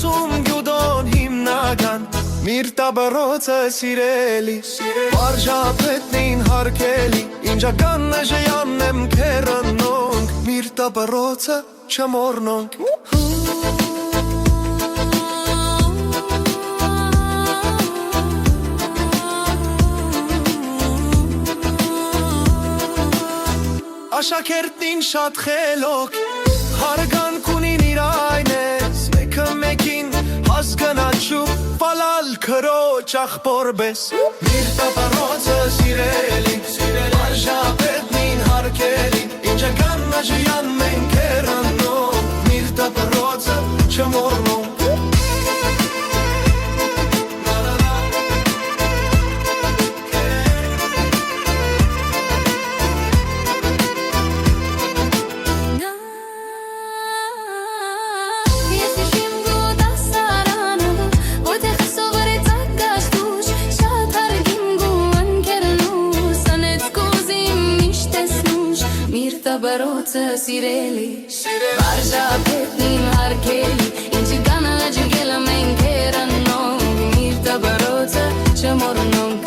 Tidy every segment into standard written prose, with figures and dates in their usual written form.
ասում գյուդոն հիմնական Միրտա բրոցը սիրելի Վարժապետնին հարկելի Ինջական նժյան եմ կերնոնք Միրտա բրոցը չմորնոնք Աշակերտին շատ խելոք Հարգան կունին իր այնես Մեկը մեկին հասգնաչու Վալալ քրոջ աղբորբես Միրտա բրոցը սիրելի Վարժապետնին հարկելի Ինջական նժյան մենք կերնոնք Միրտա բրոցը չմորնոնք Բրոցը սիրելի Վարժապետնին հարկելի Ինչի կանաչին գելը մենք կերանոնք Միրտա բրոցը չմորնոնք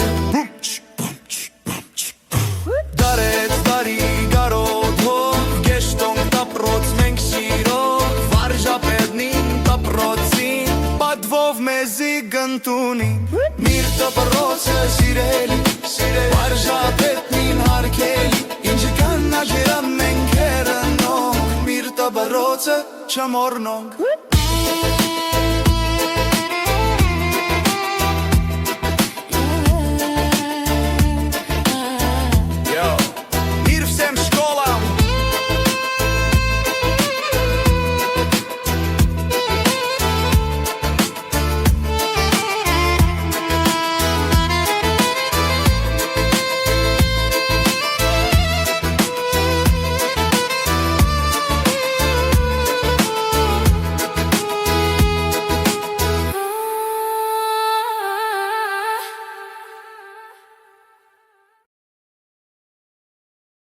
Դարեց դարի գարոդով Գեշտոնք տապրոց մենք սիրով Վարժապետնին տապրոցին Պատվով մեզի գնտունին Միրտա բրոցը սիրելի Վարժապետնին հարկելի Ինչի կանաչին մենք կերանոնք Միրտա բրոցը չմորնոնք